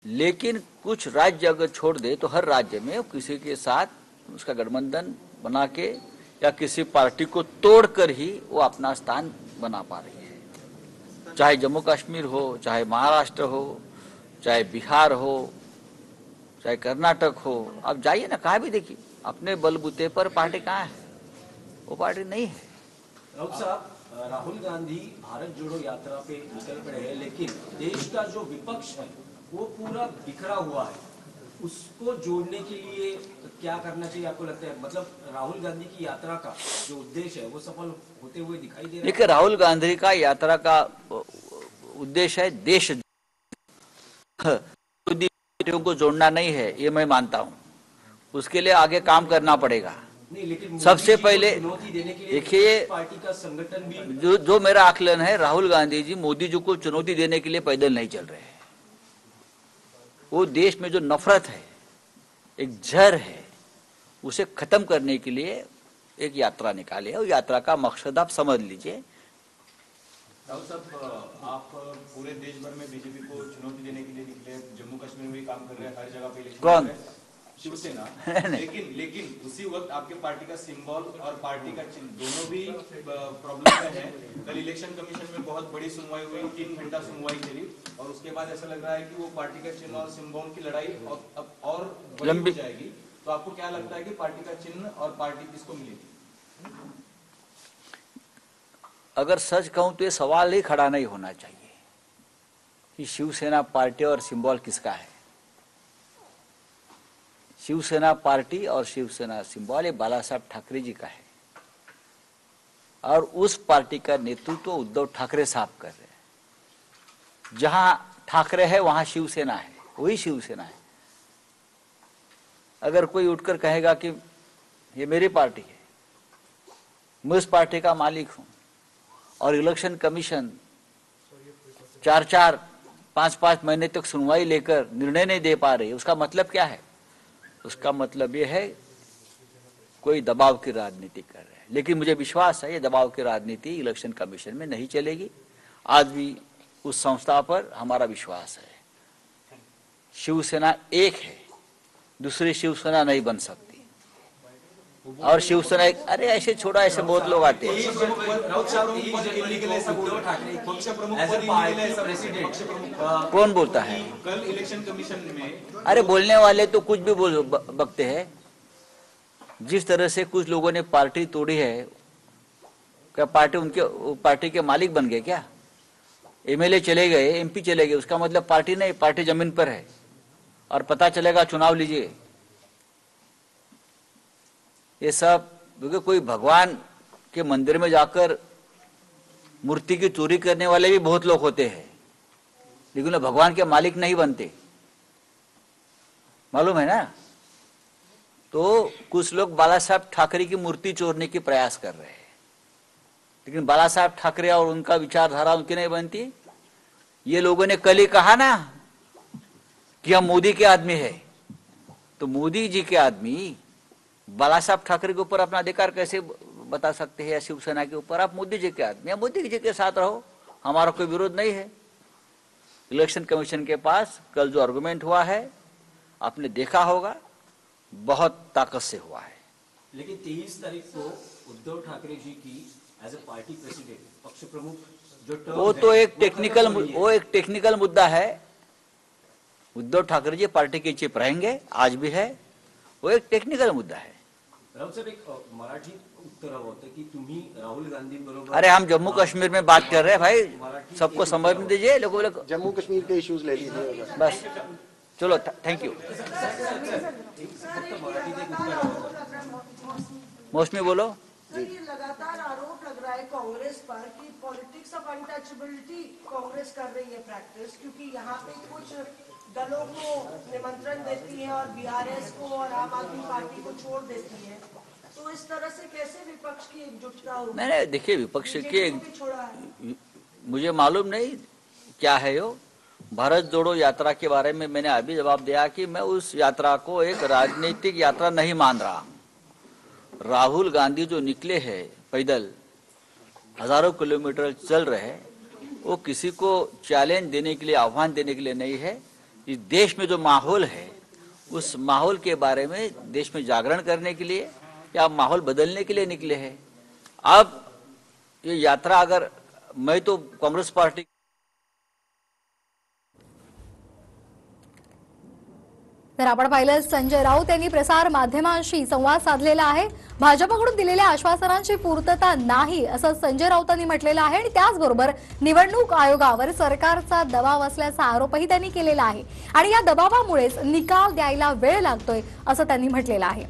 लेकिन कुछ राज्य अगर छोड़ दे तो हर राज्य में किसी के साथ उसका गठबंधन बना के या किसी पार्टी को तोड़कर ही वो अपना स्थान बना पा रही है। चाहे जम्मू कश्मीर हो, चाहे महाराष्ट्र हो, चाहे बिहार हो, चाहे कर्नाटक हो, आप जाइए ना, कहाँ भी देखिए, अपने बलबूते पर पार्टी कहाँ है? वो पार्टी नहीं है। राउत साहब, राहुल गांधी भारत जोड़ो यात्रा पे निकल पड़े हैं, लेकिन देश का जो विपक्ष है वो पूरा बिखरा हुआ है। उसको जोड़ने के लिए क्या करना चाहिए आपको लगता है? मतलब राहुल गांधी की यात्रा का जो उद्देश्य है वो सफल होते हुए दिखाई दे रहा है? देखिए, राहुल गांधी का यात्रा का उद्देश्य है देश को जोड़ना नहीं है, ये मैं मानता हूँ। उसके लिए आगे काम करना पड़ेगा। नहीं, लेकिन सबसे पहले देखिए पार्टी का संगठन भी जो मेरा आकलन है, राहुल गांधी जी मोदी जी को चुनौती देने के लिए पैदल नहीं चल रहे हैं। वो देश में जो नफरत है, एक जहर है, उसे खत्म करने के लिए एक यात्रा निकाली है। और यात्रा का मकसद आप समझ लीजिए। राहुल साहब, आप पूरे देश भर में बीजेपी को चुनौती देने के लिए निकले, जम्मू कश्मीर में भी काम कर रहे हैं, हर जगह पे इलेक्शन कौन? शिवसेना। लेकिन उसी वक्त आपके पार्टी का सिंबल और पार्टी का चिन्ह दोनों भी प्रॉब्लम में है। कल इलेक्शन कमीशन में बहुत बड़ी सुनवाई हुई, 3 घंटा सुनवाई चली, और उसके बाद ऐसा लग रहा है कि वो पार्टी का चिन्ह और सिंबल की लड़ाई और लंबी हो जाएगी। तो आपको क्या लगता है कि पार्टी का चिन्ह और पार्टी किसको मिलेगी? अगर सच कहूं तो ये सवाल ही खड़ा नहीं होना चाहिए कि शिवसेना पार्टी और सिंबल किसका है। शिवसेना पार्टी और शिवसेना सिंबल ये बाला साहब ठाकरे जी का है, और उस पार्टी का नेतृत्व उद्धव ठाकरे साहब कर रहे हैं। जहां ठाकरे है वहां शिवसेना है, वही शिवसेना है। अगर कोई उठकर कहेगा कि ये मेरी पार्टी है, मैं उस पार्टी का मालिक हूं, और इलेक्शन कमीशन 4-4, 5-5 महीने तक सुनवाई लेकर निर्णय नहीं दे पा रही, उसका मतलब क्या है? उसका मतलब यह है कोई दबाव की राजनीति कर रहे हैं। लेकिन मुझे विश्वास है ये दबाव की राजनीति इलेक्शन कमीशन में नहीं चलेगी। आज भी उस संस्था पर हमारा विश्वास है। शिवसेना एक है, दूसरी शिवसेना नहीं बन सकती। और शिवसेना एक, अरे ऐसे छोड़ा, ऐसे बहुत लोग आते हैं। कौन बोलता है? कल इलेक्शन कमीशन में अरे बोलने वाले तो कुछ भी बकते हैं। जिस तरह से कुछ लोगों ने पार्टी तोड़ी है, क्या पार्टी के मालिक बन गए क्या? एमएलए चले गए, एमपी चले गए, उसका मतलब पार्टी नहीं, पार्टी जमीन पर है। और पता चलेगा, चुनाव लीजिए। ये सब क्योंकि कोई भगवान के मंदिर में जाकर मूर्ति की चोरी करने वाले भी बहुत लोग होते हैं, लेकिन वो भगवान के मालिक नहीं बनते, मालूम है ना? तो कुछ लोग बाला साहब ठाकरे की मूर्ति चोरने की प्रयास कर रहे हैं, लेकिन बाला साहब ठाकरे और उनका विचारधारा उनकी नहीं बनती। ये लोगों ने कल ही कहा ना कि हम मोदी के आदमी है, तो मोदी जी के आदमी बाला साहब ठाकरे के ऊपर अपना अधिकार कैसे बता सकते हैं, या शिवसेना के ऊपर? आप मोदी जी के आदमी, मोदी जी के साथ रहो, हमारा कोई विरोध नहीं है। इलेक्शन कमीशन के पास कल जो आर्गुमेंट हुआ है, आपने देखा होगा, बहुत ताकत से हुआ है। लेकिन 23 तारीख को उद्धव ठाकरे जी की एज ए पार्टी प्रेसिडेंट, पक्ष प्रमुख जो वो तो एक टेक्निकल मुद्दा है। उद्धव ठाकरे जी पार्टी के चीफ रहेंगे, आज भी है, वो एक टेक्निकल मुद्दा है। राहुल साहेब, एक मराठी उत्तर हवं होतं की तुम्ही राहुल गांधी बरोबर। अरे हम जम्मू कश्मीर में बात कर रहे हैं भाई, सबको समझने दीजिए। लोग जम्मू कश्मीर के इश्यूज ले लीजिए बस। चलो, थैंक यू। मौसमी बोलो। सर, ये लगातार आरोप लग रहा है कांग्रेस पर कि पॉलिटिक्स ऑफ अनटचेबिलिटी कांग्रेस कर रही है प्रैक्टिस, क्योंकि यहाँ पे कुछ दलों को निमंत्रण देती है और बीआरएस को और आम आदमी पार्टी को छोड़ देती है। तो इस तरह से कैसे विपक्ष की एकजुटता होगी? नहीं, देखिए, विपक्ष के मुझे मालूम नहीं क्या है यो। भारत जोड़ो यात्रा के बारे में मैंने अभी जवाब दिया कि मैं उस यात्रा को एक राजनीतिक यात्रा नहीं मान रहा। राहुल गांधी जो निकले हैं पैदल, हजारों किलोमीटर चल रहे हैं, वो किसी को चैलेंज देने के लिए, आह्वान देने के लिए नहीं है। इस देश में जो माहौल है उस माहौल के बारे में देश में जागरण करने के लिए या माहौल बदलने के लिए निकले हैं। अब ये यात्रा, अगर मैं तो कांग्रेस पार्टी तर आपण पाहिलं संजय राऊत यांनी प्रसार माध्यमांशी संवाद साधलेला आहे। भाजपकडून दिलेल्या आश्वासनांची पूर्तता नाही असं संजय राऊतांनी म्हटलेलं आहे आणि त्याचबरोबर निवडणूक आयोगावर सरकारचा दबाव असल्याचा आरोपही त्यांनी केलेला आहे आणि या दबावामुळेच निकाल द्यायला वेळ लागतोय असं त्यांनी म्हटलेलं आहे।